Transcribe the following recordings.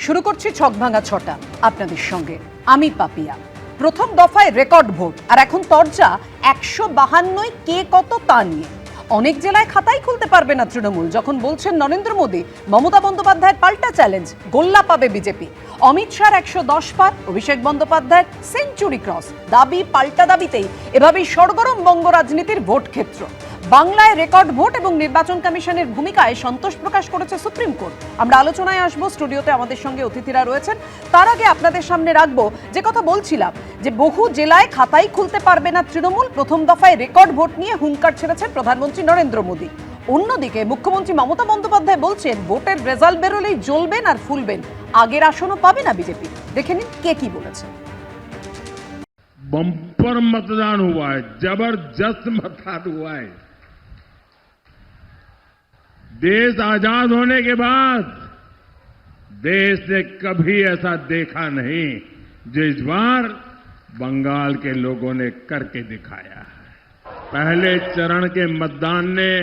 শুরু করছি ছকভাঙা ছটা আপনাদের সঙ্গে আমি পাপিয়া। প্রথম দফায় রেকর্ড ভোট, আর এখন তরজা 152 কে কত তা নিয়ে। অনেক জেলায় খাতাই খুলতে পারবে না তৃণমূল, যখন বলছেন নরেন্দ্র মোদী। মমতা বন্দ্যোপাধ্যায়ের পাল্টা চ্যালেঞ্জ, গোল্লা পাবে বিজেপি। অমিত শাহর 110 পার, অভিষেক বন্দ্যোপাধ্যায়ের সেঞ্চুরি ক্রস। দাবি পাল্টা দাবিতেই এভাবেই সরগরম বঙ্গ রাজনীতির ভোট ক্ষেত্র। বাংলায় রেকর্ড ভোট এবং নির্বাচন কমিশনের ভূমিকায় সন্তোষ প্রকাশ করেছে সুপ্রিম কোর্ট। আমরা আলোচনায় আসবো, স্টুডিওতে আমাদের সঙ্গে অতিথিরা রয়েছেন। তার আগে আপনাদের সামনে রাখবো যে কথা বলছিলাম, যে বহু জেলায় খাতাই খুলতে পারবে না তৃণমূল। প্রথম দফায় রেকর্ড ভোট নিয়ে হুঙ্কার ছেড়েছেন প্রধানমন্ত্রী নরেন্দ্র মোদী। অন্যদিকে মুখ্যমন্ত্রী মমতা বন্দ্যোপাধ্যায় বলছেন ভোটের রেজাল্ট বেরোলেই জ্বলবেন আর ফুলবেন, আগের আসনও পাবে না বিজেপি। দেখে নিন কে কি বলেছে। बम्पर मतदान हुआ है, जबरदस्त मतदान हुआ है। देश आजाद होने के बाद देश ने कभी ऐसा देखा नहीं जो इस बार बंगाल के लोगों ने करके दिखाया है। पहले चरण के मतदान ने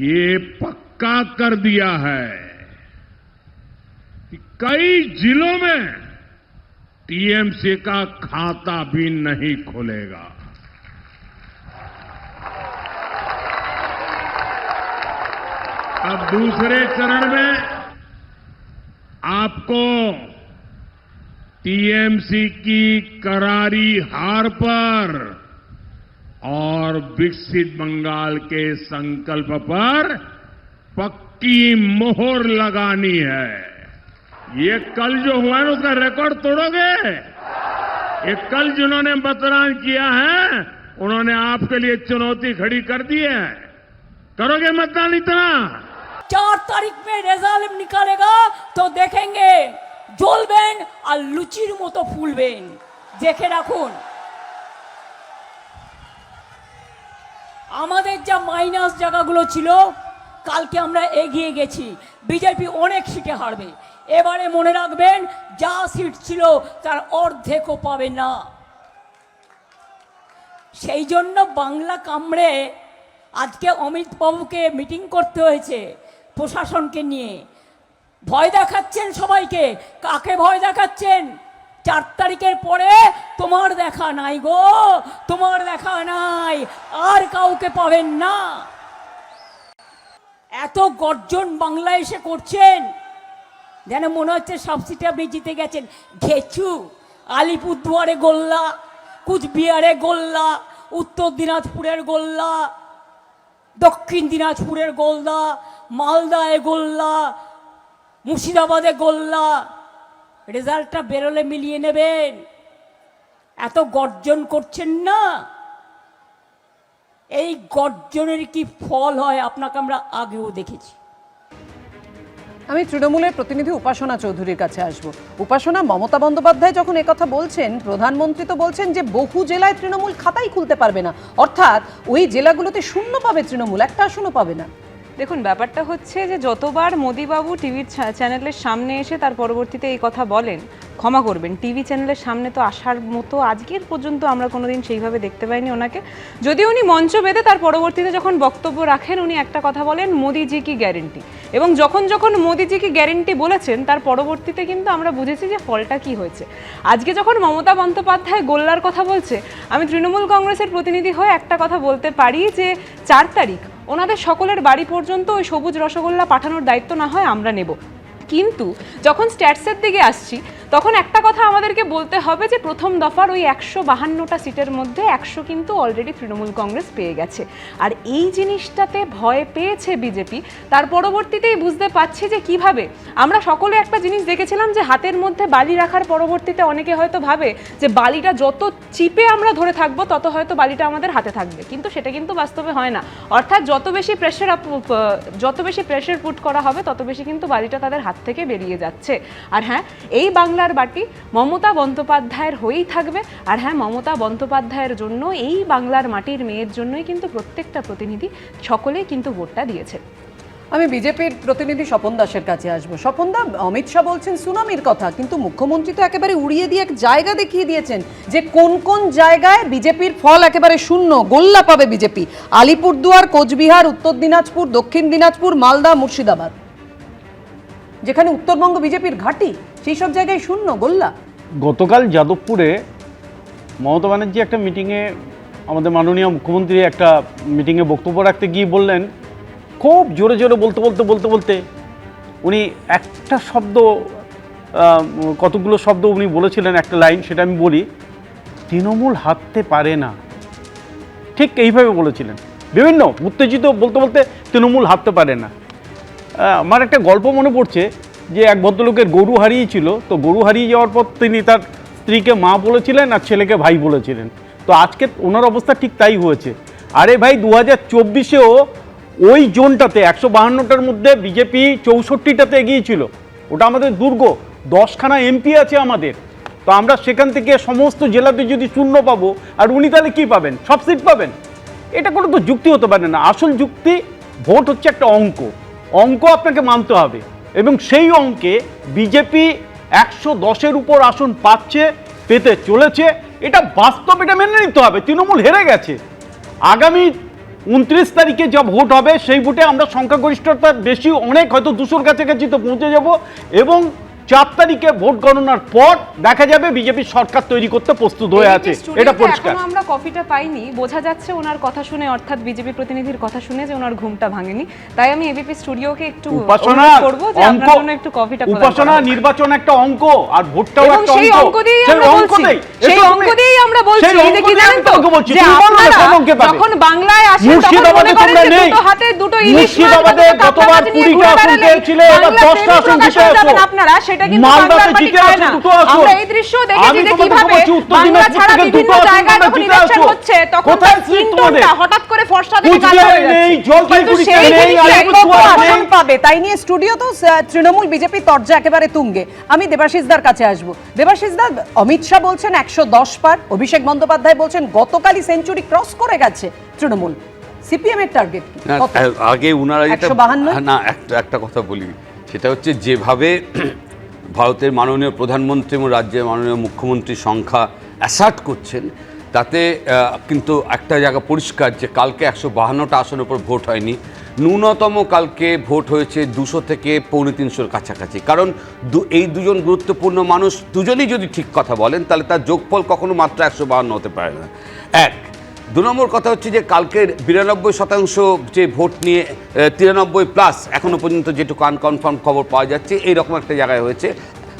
ये पक्का कर दिया है कि कई जिलों में टीएमसी का खाता भी नहीं खुलेगा। अब दूसरे चरण में आपको टीएमसी की करारी हार पर और विकसित बंगाल के संकल्प पर पक्की मोहर लगानी है। ये कल जो हुआ है उसका रिकॉर्ड तोड़ोगे? ये कल जिन्होंने मतदान किया है उन्होंने आपके लिए चुनौती खड़ी कर दी है। करोगे मतदान इतना? 4 तारीख में रिजल्ट निकालेगा तो देखेंगे জ্বলবেন আর লুচির মতো ফুলবেন। দেখে রাখুন, আমাদের যা মাইনাস জায়গাগুলো ছিল কালকে আমরা এগিয়ে গেছি। বিজেপি অনেক সিটে হারবে। এবারে মনে রাখবেন, যা সিট ছিল তার অর্ধেকও পাবে না। সেই জন্য বাংলা কামড়ে আজকে অমিত বাবুকে মিটিং করতে হয়েছে প্রশাসনকে নিয়ে। ভয় দেখাচ্ছেন সবাইকে। কাকে ভয় দেখাচ্ছেন? 4 তারিখের পরে তোমার দেখা নাই গো, তোমার দেখা নাই, আর কাউকে পাবেন না। এত গর্জন বাংলায় এসে করছেন যেন মনে হচ্ছে সব সিটে আপনি জিতে গেছেন। ঘেচু, আলিপুরদুয়ারে গোল্লা, কুচবিহারে গোল্লা, উত্তর দিনাজপুরের গোল্লা, দক্ষিণ দিনাজপুরের গোল্লা, মালদায় গোল্লা, মুর্শিদাবাদে গোল্লা। রেজাল্টটা বেরোলে মিলিয়ে নেবেন। এত গর্জন করছেন না, এই গর্জনের কি ফল হয় আপনাকে আমরা আগেও দেখেছি। আমি তৃণমূলের প্রতিনিধি উপাসনা চৌধুরীর কাছে আসবো। উপাসনা, মমতা বন্দ্যোপাধ্যায় যখন একথা বলছেন, প্রধানমন্ত্রী তো বলছেন যে বহু জেলায় তৃণমূল খাতাই খুলতে পারবে না, অর্থাৎ ওই জেলাগুলোতে শূন্য পাবে তৃণমূল, একটা আসনও পাবে না। দেখুন, ব্যাপারটা হচ্ছে যে যতবার মোদিবাবু টিভির চ্যানেলের সামনে এসে তার পরবর্তীতে এই কথা বলেন, ক্ষমা করবেন, টিভি চ্যানেলের সামনে তো আসার মতো আজকের পর্যন্ত আমরা কোনোদিন সেইভাবে দেখতে পাইনি ওনাকে। যদি উনি মঞ্চ বেঁধে তার পরবর্তীতে যখন বক্তব্য রাখেন, উনি একটা কথা বলেন, মোদিজি কি গ্যারেন্টি। এবং যখন যখন মোদিজি কি গ্যারেন্টি বলেছেন তার পরবর্তীতে কিন্তু আমরা বুঝেছি যে ফলটা কি হয়েছে। আজকে যখন মমতা বন্দ্যোপাধ্যায় গোল্লার কথা বলছে, আমি তৃণমূল কংগ্রেসের প্রতিনিধি হয়ে একটা কথা বলতে পারি যে 4 তারিখ ওনাদের সকলের বাড়ি পর্যন্ত ওই সবুজ রসগোল্লা পাঠানোর দায়িত্ব না হয় আমরা নেব। কিন্তু যখন স্ট্যাটসের দিকে আসছি তখন একটা কথা আমাদেরকে বলতে হবে যে প্রথম দফার ওই 152টা সিটের মধ্যে 100 কিন্তু অলরেডি তৃণমূল কংগ্রেস পেয়ে গেছে। আর এই জিনিসটাতে ভয় পেয়েছে বিজেপি। তার পরবর্তীতেই বুঝতে পারছি যে কিভাবে আমরা সকলে একটা জিনিস দেখেছিলাম, যে হাতের মধ্যে বালি রাখার পরবর্তীতে অনেকে হয়তো ভাবে যে বালিটা যত চিপে আমরা ধরে থাকবো তত হয়তো বালিটা আমাদের হাতে থাকবে, কিন্তু সেটা কিন্তু বাস্তবে হয় না। অর্থাৎ যত বেশি প্রেশার পুট করা হবে তত বেশি কিন্তু বালিটা তাদের হাত থেকে বেরিয়ে যাচ্ছে। আর হ্যাঁ, এই বাংলার বাটি মমতা বন্দ্যোপাধ্যায়ের হয়েই থাকবে। আর হ্যাঁ, মমতা বন্দ্যোপাধ্যায়ের জন্য, এই বাংলার মাটির মেয়ের জন্যই কিন্তু প্রত্যেকটা প্রতিনিধি সকলেই কিন্তু ভোটটা দিয়েছে। আমি বিজেপির প্রতিনিধি স্বপন দাসের কাছে আসবো। স্বপন দা, অমিত শাহ বলছেন সুনামির কথা, কিন্তু মুখ্যমন্ত্রী তো একেবারে উড়িয়ে দিয়ে এক জায়গা দেখিয়ে দিয়েছেন যে কোন কোন জায়গায় বিজেপির ফল একেবারে শূন্য, গোল্লা পাবে বিজেপি। আলিপুরদুয়ার, কোচবিহার, উত্তর দিনাজপুর, দক্ষিণ দিনাজপুর, মালদা, মুর্শিদাবাদ। যেখানে উত্তরবঙ্গ বিজেপির ঘাঁটি, সেই সব জায়গায় শূন্য গোল্লা। গতকাল যাদবপুরে মমতা ব্যানার্জি একটা মিটিংয়ে, আমাদের মাননীয় মুখ্যমন্ত্রী একটা মিটিংয়ে বক্তব্য রাখতে গিয়ে বললেন, খুব জোরে জোরে বলতে উনি একটা শব্দ, কতগুলো শব্দ উনি বলেছিলেন, একটা লাইন সেটা আমি বলি, তৃণমূল হাঁটতে পারে না, ঠিক এইভাবে বলেছিলেন। বিভিন্ন উত্তেজিত বলতে তৃণমূল হাঁটতে পারে না। আমার একটা গল্প মনে পড়ছে যে এক ভদ্রলোকের গরু হারিয়েছিল, তো গরু হারিয়ে যাওয়ার পর তিনি তার স্ত্রীকে মা বলেছিলেন আর ছেলেকে ভাই বলেছিলেন। তো আজকে ওনার অবস্থা ঠিক তাই হয়েছে। আরে ভাই, 2024-এও ওই জোনটাতে 152টার মধ্যে বিজেপি 64টাতে এগিয়েছিল, ওটা আমাদের দুর্গ। 10খানা এমপি আছে আমাদের, তো আমরা সেখান থেকে সমস্ত জেলাতে যদি শূন্য পাবো, আর উনি তাহলে কী পাবেন? সব সিট পাবেন? এটা কোনো তো যুক্তি হতে পারে না। আসল যুক্তি, ভোট হচ্ছে একটা অঙ্ক আপনাকে মানতে হবে, এবং সেই অঙ্কে বিজেপি 110-এর উপর আসন পেতে চলেছে, এটা বাস্তব, এটা মেনে নিতে হবে। তৃণমূল হেরে গেছে। আগামী 29 তারিখে যা ভোট হবে সেই ভোটে আমরা সংখ্যাগরিষ্ঠতা বেশি, অনেক, হয়তো 200-র কাছাকাছি তো পৌঁছে যাব, এবং 4 তারিখে ভোট গণনার পর দেখা যাবে বিজেপি সরকার তৈরি করতে প্রস্তুত হয়ে আছে, এটা পরিষ্কার। এখনো আমরা কফিটা পাইনি, বোঝা যাচ্ছে ওনার কথা শুনে, অর্থাৎ বিজেপি প্রতিনিধির কথা শুনে, যে ওনার ঘুমটা ভাঙেনি। তাই আমি এবিপি স্টুডিওকে একটু উপাসনা করব যে আপনার জন্য একটু কফিটা প্রদান করা। উপাসনা, নির্বাচন একটা অঙ্ক, আর ভোটটাও এবং একটা সেই অঙ্ক দিয়েই আমরা বলছি, সেই অঙ্ক দিয়েই আমরা বলছি, এই যে কি জানেন তো, যে আপনারা যখন বাংলায় আসেন তখন মনে করেন যে দুটো হাতে দুটো ইলিশ মাছ, মুর্শিদাবাদে গতবার 20টা আসন পেয়েছিল, এবার 10টা আসন জিতে আসো। আপনারা সেটা কিন্তু মালদাতে জিতে আসো দুটো আসন। আমরা এই দৃশ্য দেখেছি যে কিভাবে বাংলা ছাড়া বিভিন্ন জায়গায় যখন ইলেকশন হচ্ছে তখন কোথায় সিনটোনটা হঠাৎ করে ফর্সা থেকে কালো হয়ে যাচ্ছে। কিন্তু সেই জিনিসটা কত আসন পাবে তাই নিয়ে স্টুডিও তো তৃণমূল বিজেপি তরজা একেবারে তুঙ্গে। আমি দেবাশিসদার কাছে আসবো। দেবাশিসদা, অমিত শাহ বলছেন 110 পার, অভিষেক বন্দ্যোপাধ্যায় বলছেন গতকালই সেঞ্চুরি ক্রস করে গেছে তৃণমূল। সিপিএম এর টার্গেট কি? আগে উনারা যেটা, না একটা কথা বলি, সেটা হচ্ছে যেভাবে ভারতের মাননীয় প্রধানমন্ত্রী এবং রাজ্যের মাননীয় মুখ্যমন্ত্রী সংখ্যা অ্যাসার্ট করছেন, তাতে কিন্তু একটা জায়গা পরিষ্কার যে কালকে 152টা আসনের উপর ভোট হয়নি, ন্যূনতম কালকে ভোট হয়েছে 200 থেকে 350-র কাছাকাছি। কারণ এই দুজন গুরুত্বপূর্ণ মানুষ দুজনেই যদি ঠিক কথা বলেন, তাহলে তার যোগফল কখনো মাত্র 152 হতে পারে না। 2 নম্বর কথা হচ্ছে যে কালকের 92% যে ভোট নিয়ে 93+ এখনও পর্যন্ত যেটুকু আনকনফার্ম খবর পাওয়া যাচ্ছে, এইরকম একটা জায়গায় হয়েছে।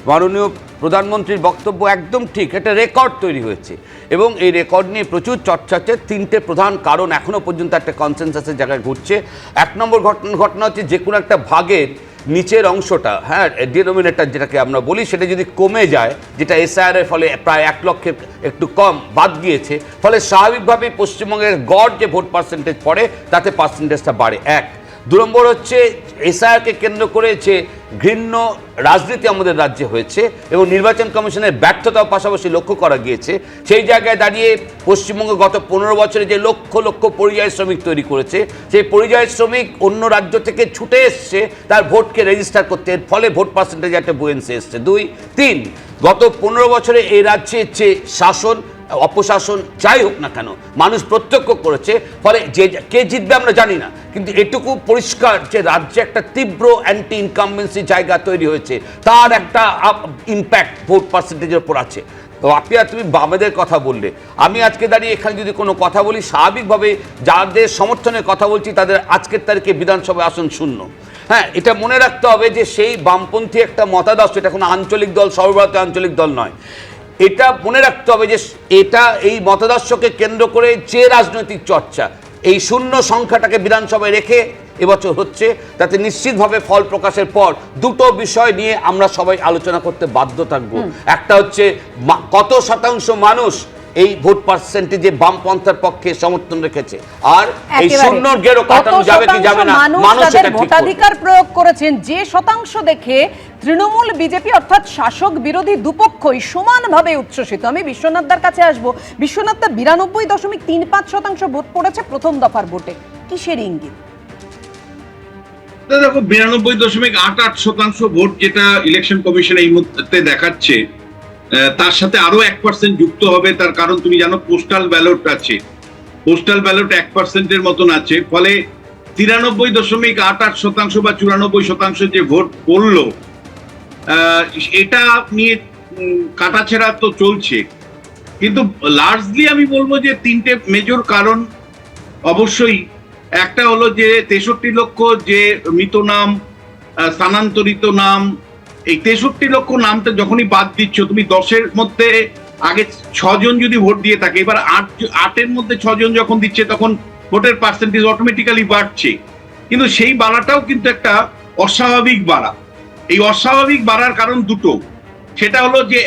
মাননীয় প্রধানমন্ত্রীর বক্তব্য একদম ঠিক, একটা রেকর্ড তৈরি হয়েছে, এবং এই রেকর্ড নিয়ে প্রচুর চর্চা হচ্ছে। 3টে প্রধান কারণ এখনও পর্যন্ত একটা কনসেনসাসের জায়গায় ঘুরছে। 1 নম্বর ঘটনা হচ্ছে যে কোনো একটা ভাগের নিচের অংশটা, হ্যাঁ, ডিনোমিনেটর যেটাকে আমরা বলি, সেটা যদি কমে যায়, যেটা এসআইআর এর ফলে প্রায় 1 লক্ষের একটু কম বাদ গিয়েছে, ফলে স্বাভাবিকভাবেই পশ্চিমবঙ্গের গড় যে ভোট পার্সেন্টেজ পড়ে তাতে পার্সেন্টেজটা বাড়ে। 2 নম্বর হচ্ছে এসআইআরকে কেন্দ্র করে যে ঘৃণ্য রাজনীতি আমাদের রাজ্যে হয়েছে এবং নির্বাচন কমিশনের ব্যর্থতার পাশাপাশি লক্ষ্য করা গিয়েছে। সেই জায়গায় দাঁড়িয়ে পশ্চিমবঙ্গ গত 15 বছরে যে লক্ষ লক্ষ পরিযায়ী শ্রমিক তৈরি করেছে, সেই পরিযায়ী শ্রমিক অন্য রাজ্য থেকে ছুটে এসছে তার ভোটকে রেজিস্টার করতে, এর ফলে ভোট পার্সেন্টেজে একটা বুয়েন্সি এসছে। 2, 3 গত 15 বছরে এই রাজ্যে যে শাসন অপশাসন যাই হোক না কেন মানুষ প্রত্যক্ষ করেছে, ফলে যে কে জিতবে আমরা জানি না, কিন্তু এটুকু পরিষ্কার যে রাজ্যে একটা তীব্র অ্যান্টি ইনকামবেন্সি জায়গা তৈরি হয়েছে, তার একটা ইম্প্যাক্ট ভোট পার্সেন্টেজের উপর আছে। তো আপিয়া, তুমি বামেদের কথা বললে, আমি আজকে দাঁড়িয়ে এখানে যদি কোনো কথা বলি, স্বাভাবিকভাবে যাদের সমর্থনের কথা বলছি তাদের আজকের তারিখে বিধানসভায় আসন শূন্য। হ্যাঁ, এটা মনে রাখতে হবে যে সেই বামপন্থী একটা মতাদর্শ, এটা কোনো আঞ্চলিক দল, সর্বভারতীয় আঞ্চলিক দল নয়। এটা মনে রাখতে হবে যে এটা এই মতাদর্শকে কেন্দ্র করে যে রাজনৈতিক চর্চা, এই শূন্য সংখ্যাটাকে বিধানসভায় রেখে এবছর হচ্ছে, তাতে নিশ্চিতভাবে ফল প্রকাশের পর 2টো বিষয় নিয়ে আমরা সবাই আলোচনা করতে বাধ্য থাকবো। একটা হচ্ছে কত শতাংশ মানুষ এই ভোট পার্সেন্টেজে বামপন্থার পক্ষে সমর্থন রেখেছে, আর এই শূন্যর গেরো কাটানো যাবে কি যাবে না, মানুষ এটা ঠিক ভোটাধিকার প্রয়োগ করেছেন। যে শতাংশ দেখে তৃণমূল বিজেপি অর্থাৎ শাসক বিরোধী দুপক্ষই সমানভাবে উচ্ছ্বসিত। আমি বিশ্বনাথদার কাছে আসবো। বিশ্বনাথদা, 92.35% ভোট পড়েছে প্রথম দফার ভোটে, কিসের ইঙ্গিত? দেখো, 92.88% ভোট যেটা ইলেকশন কমিশন এই মুহূর্তে দেখাচ্ছে, তার সাথে আরো 1% যুক্ত হবে। তার কারণ তুমি জানো পোস্টাল ব্যালট আছে, পোস্টাল ব্যালট 1%-এর মতন আছে, ফলে 93.88% বা 94% যে ভোট পড়লো এটা নিয়ে কাটাছেড়া তো চলছে, কিন্তু লার্জলি আমি বলবো যে তিনটে মেজর কারণ অবশ্যই। একটা হলো যে 63 লক্ষ যে মৃত নাম, স্থানান্তরিত নাম, এই 63 লক্ষ নামটা যখনই বাদ দিচ্ছ তুমি 10-এর মধ্যে আগে 6 জন যদি ভোট দিয়ে থাকে, এবার 8-এর মধ্যে 6 জন যখন দিচ্ছে তখন ভোটের পার্সেন্টেজ অটোমেটিক্যালি বাড়ছে। কিন্তু সেই বাড়াটাও কিন্তু একটা অস্বাভাবিক বাড়া। এই অস্বাভাবিক বাড়ার কারণ দুটো। সেটা হলো যে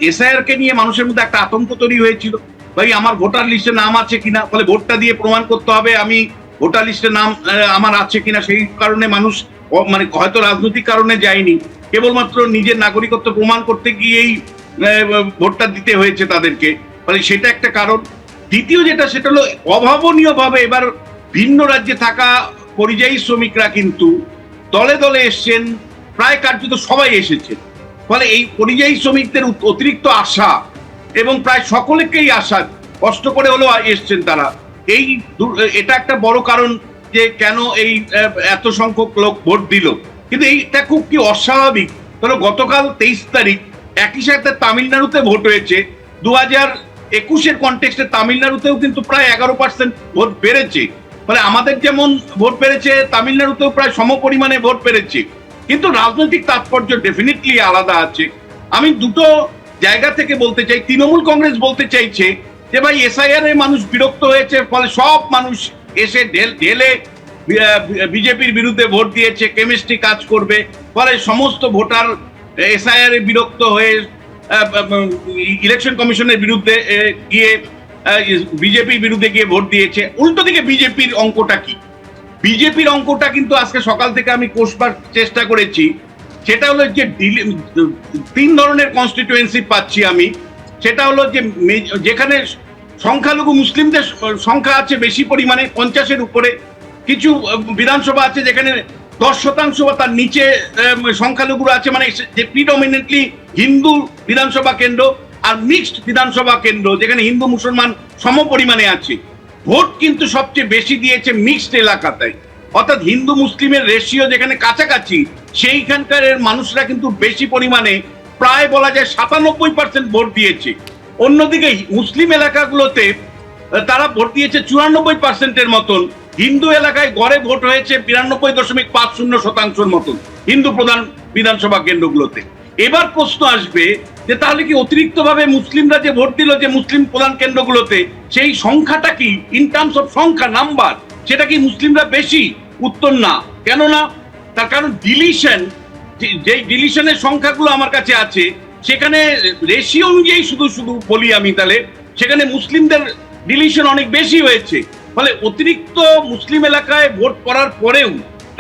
এসআইআর কে নিয়ে মানুষের মধ্যে একটা আতঙ্ক তৈরি হয়েছিল, ভাই আমার ভোটার লিস্টে নাম আছে কিনা, ফলে ভোটটা দিয়ে প্রমাণ করতে হবে আমি ভোটার লিস্টে নাম আমার আছে কিনা। সেই কারণে মানুষ মানে হয়তো রাজনৈতিক কারণে যায়নি, কেবলমাত্র নিজের নাগরিকত্ব প্রমাণ করতে গিয়েই ভোটটা দিতে হয়েছে তাদেরকে, ফলে সেটা একটা কারণ। দ্বিতীয় যেটা, সেটা হলো অভাবনীয়ভাবে এবার ভিন্ন রাজ্যে থাকা পরিযায়ী শ্রমিকরা কিন্তু দলে দলে এসছেন, প্রায় কার্যত সবাই এসেছে। ফলে এই পরিযায়ী শ্রমিকদের অতিরিক্ত আশা এবং প্রায় সকলেকেই আশা, কষ্ট করে হলেও এসছেন তারা, এটা একটা বড় কারণ যে কেন এই এত সংখ্যক লোক ভোট দিল। কিন্তু এইটা খুব কি অস্বাভাবিক। ধরো গতকাল 23 তারিখ একই সাথে তামিলনাড়ুতে ভোট হয়েছে, 2021-এর কনটেক্সটে তামিলনাড়ুতেও কিন্তু প্রায় 11% ভোট বেড়েছে। ফলে আমাদের যেমন ভোট বেড়েছে, তামিলনাড়ুতেও প্রায় সম পরিমাণে ভোট বেড়েছে, কিন্তু রাজনৈতিক তাৎপর্য ডেফিনেটলি আলাদা আছে। আমি দুটো জায়গা থেকে বলতে চাই। তৃণমূল কংগ্রেস বলতে চাইছে যে ভাই এসআইআর এ মানুষ বিরক্ত হয়েছে, ফলে সব মানুষ এসে ঢেলে বিজেপির বিরুদ্ধে ভোট দিয়েছে, কেমিস্ট্রি কাজ করবে, ফলে সমস্ত ভোটার এসআইআর এ বিরক্ত হয়ে ইলেকশন কমিশনের বিরুদ্ধে গিয়ে বিজেপির বিরুদ্ধে গিয়ে ভোট দিয়েছে। উল্টো দিকে বিজেপির অঙ্কটা কি? বিজেপির অঙ্কটা কিন্তু আজকে সকাল থেকে আমি কষবার চেষ্টা করেছি। সেটা হলো যে 3 ধরনের কনস্টিটিউয়েন্সি পাচ্ছি আমি। সেটা হলো যে যেখানে সংখ্যালঘু মুসলিমদের সংখ্যা আছে বেশি পরিমাণে, 50-এর উপরে, কিছু বিধানসভা আছে যেখানে 10% বা তার নিচে সংখ্যালঘুরা আছে, মানে যে প্রিডমিনেন্টলি হিন্দু বিধানসভা কেন্দ্র, আর মিক্সড বিধানসভা কেন্দ্র যেখানে হিন্দু মুসলমান সম পরিমাণে আছে। ভোট কিন্তু সবচেয়ে বেশি দিয়েছে মিক্সড এলাকাতে, অর্থাৎ হিন্দু মুসলিমের রেশিও যেখানে কাছাকাছি, সেইখানকার মানুষরা কিন্তু বেশি পরিমাণে, প্রায় বলা যায় 97% ভোট দিয়েছে। অন্যদিকে মুসলিম এলাকাগুলোতে তারা ভোট দিয়েছে 94%-এর মতন। হিন্দু এলাকায় গড়ে ভোট হয়েছে 92.50% মতন হিন্দু প্রধান বিধানসভা কেন্দ্রগুলোতে। এবার প্রশ্ন আসবে যে তাহলে কি অতিরিক্ত ভাবে মুসলিমরা যে ভোট দিল যে মুসলিম প্রধান কেন্দ্রগুলোতে, সেই সংখ্যাটা কি ইন টার্মস অফ সংখ্যা নাম্বার, সেটা কি মুসলিমরা বেশি? উত্তর না। কেন না? তার কারণ ডিলিশন, যে ডিলিশনের সংখ্যাগুলো আমার কাছে আছে সেখানে রেশিও অনুযায়ী শুধু বলি আমি, তাহলে সেখানে মুসলিমদের ডিলিশন অনেক বেশি হয়েছে। ফলে অতিরিক্ত মুসলিম এলাকায় ভোট করার পরেও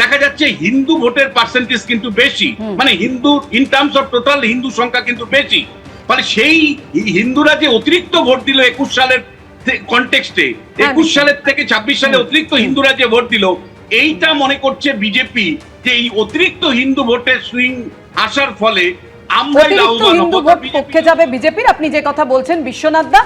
দেখা যাচ্ছে হিন্দু ভোটের পার্সেন্টেজ কিন্তু বেশি, মানে Hindu in terms of total Hindu সংখ্যা কিন্তু বেশি। ফলে সেই হিন্দুরা যে অতিরিক্ত ভোট দিল 21 সালের কনটেক্সটে, 21 সালের থেকে 26 সালে অতিরিক্ত হিন্দুরা যে ভোট দিল, এইটা মনে করছে বিজেপি যে এই অতিরিক্ত হিন্দু ভোটের সুইং আসার ফলে হিন্দু ভোট পক্ষে যাবে বিজেপির। আপনি যে কথা বলছেন বিশ্বনাথ দা,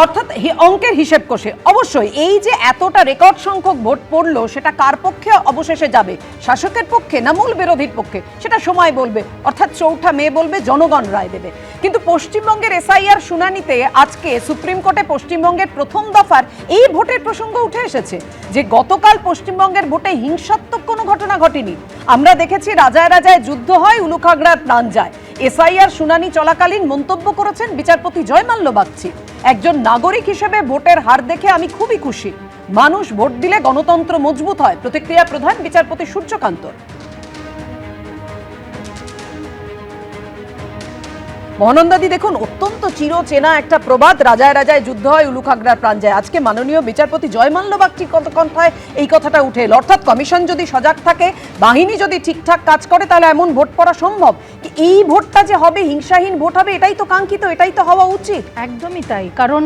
অর্থাৎ অঙ্কের হিসেব কষে অবশ্যই এই যে এতটা রেকর্ড সংখ্যক ভোট পড়লো, সেটা কার পক্ষে অবশেষে যাবে, শাসকের পক্ষে না মূল বিরোধীর পক্ষে, সেটা সময় বলবে, অর্থাৎ 4ঠা মে বলবে, জনগণ রায় দেবে। কিন্তু পশ্চিমবঙ্গের এসআইআর শুনানিতে আজকে সুপ্রিম কোর্টে পশ্চিমবঙ্গের প্রথম দফার এই ভোটের প্রসঙ্গ উঠে এসেছে যে গতকাল পশ্চিমবঙ্গের ভোটে হিংসাত্মক কোনো ঘটনা ঘটেনি। আমরা দেখেছি রাজায় রাজায় যুদ্ধ হয়, উলুখাগড়ার প্রাণ যায়। এসআইআর শুনানি চলাকালীন মন্তব্য করেছেন বিচারপতি জয়মাল্য বাগচি, একজন নাগরিক হিসেবে ভোটের হার দেখে আমি খুবই খুশি, মানুষ ভোট দিলে গণতন্ত্র মজবুত হয়। প্রতিক্রিয়া প্রধান বিচারপতি সূর্যকান্ত। মহানন্দাদি দেখুন, অত্যন্ত চিরচেনা একটা প্রবাদ, রাজায় রাজায় যুদ্ধ হয়, উলুখাগড়ার প্রাণ যায়। আজকে মাননীয় বিচারপতি জয়মাল্য বাগচির কণ্ঠায় এই কথাটা উঠে এলো। অর্থাৎ কমিশন যদি সজাগ থাকে, বাহিনী যদি ঠিকঠাক কাজ করে, তাহলে এমন ভোট পড়া সম্ভব। এই ভোটটা যে হবে হিংসাহীন ভোট হবে, এটাই তো কাঙ্ক্ষিত, এটাই তো হওয়া উচিত। একদমই তাই, কারণ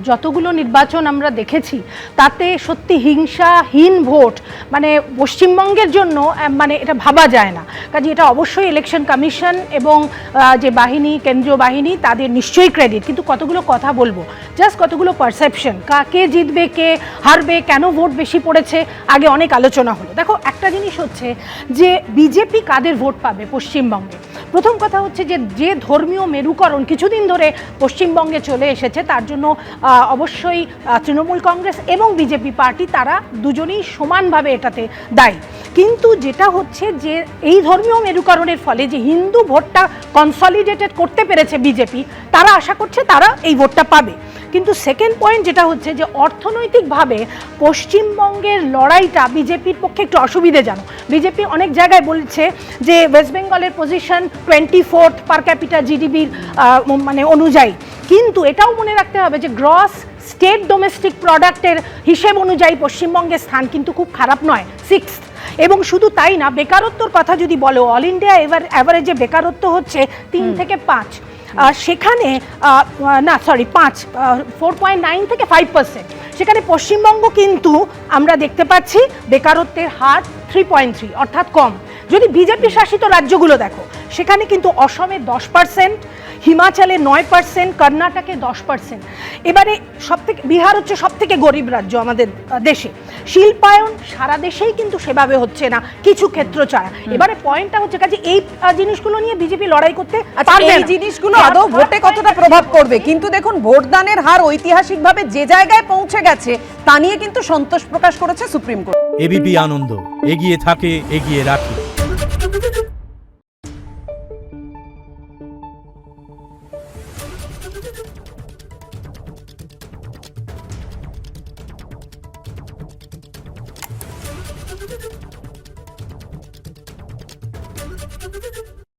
যতগুলো নির্বাচন আমরা দেখেছি তাতে সত্যি হিংসাহীন ভোট মানে পশ্চিমবঙ্গের জন্য মানে এটা ভাবা যায় না। কাজে এটা অবশ্যই ইলেকশন কমিশন এবং যে বাহিনী, কেন্দ্রীয় বাহিনী, তাদের নিশ্চয়ই ক্রেডিট। কিন্তু কতগুলো কথা বলবো, জাস্ট কতগুলো পারসেপশন, কে জিতবে, কে হারবে, কেন ভোট বেশি পড়েছে, আগে অনেক আলোচনা হলো। দেখো, একটা জিনিস হচ্ছে যে বিজেপি কাদের ভোট পাবে পশ্চিমবঙ্গে। প্রথম কথা হচ্ছে যে ধর্মীয় মেরুকরণ কিছুদিন ধরে পশ্চিমবঙ্গে চলে এসেছে, তার জন্য অবশ্যই তৃণমূল কংগ্রেস এবং বিজেপি পার্টি তারা দুজনেই সমানভাবে এটাতে দায়ী। কিন্তু যেটা হচ্ছে যে এই ধর্মীয় মেরুকরণের ফলে যে হিন্দু ভোটটা কনসলিডেটেড করতে পেরেছে বিজেপি, তারা আশা করছে তারা এই ভোটটা পাবে। কিন্তু সেকেন্ড পয়েন্ট যেটা হচ্ছে যে অর্থনৈতিকভাবে পশ্চিমবঙ্গের লড়াইটা বিজেপির পক্ষে একটু অসুবিধাজনক। বিজেপি অনেক জায়গায় বলছে যে ওয়েস্ট বেঙ্গলের পজিশন 24th পার ক্যাপিটা জিডিপির মানে অনুযায়ী, কিন্তু এটাও মনে রাখতে হবে যে গ্রস স্টেট ডোমেস্টিক প্রোডাক্টের হিসেব অনুযায়ী পশ্চিমবঙ্গের স্থান কিন্তু খুব খারাপ নয়, 6th। এবং শুধু তাই না, বেকারত্বর কথা যদি বলো, অল ইন্ডিয়া অ্যাভারেজে বেকারত্ব হচ্ছে 3 থেকে 5, সেখানে না সরি 4.9 থেকে 5%, সেখানে পশ্চিমবঙ্গ কিন্তু আমরা দেখতে পাচ্ছি বেকারত্বের হার 3.3, অর্থাৎ কম। যদি বিজেপি শাসিত রাজ্যগুলো দেখো, সেখানে কিন্তু অসমে 10%, হিমাচলে 9%, কর্ণাটকে 10%। এবারে সবথেকে বিহার হচ্ছে সবথেকে গরিব রাজ্য আমাদের দেশে। শিল্পায়ন সারা দেশেই কিন্তু সেভাবে হচ্ছে না, কিছু ক্ষেত্র ছাড়া। এবারে পয়েন্টটা হচ্ছে কাজে এই জিনিসগুলো নিয়ে বিজেপি লড়াই করতে পারবে এই না। জিনিসগুলো আদৌ ভোটে কতটা প্রভাব করবে? কিন্তু দেখুন, ভোটদানের হার ঐতিহাসিকভাবে যে জায়গায় পৌঁছে গেছে তা নিয়ে কিন্তু সন্তোষ প্রকাশ করেছে সুপ্রিম কোর্ট। এবিপি আনন্দ, এগিয়ে থাকে, এগিয়ে রাখে।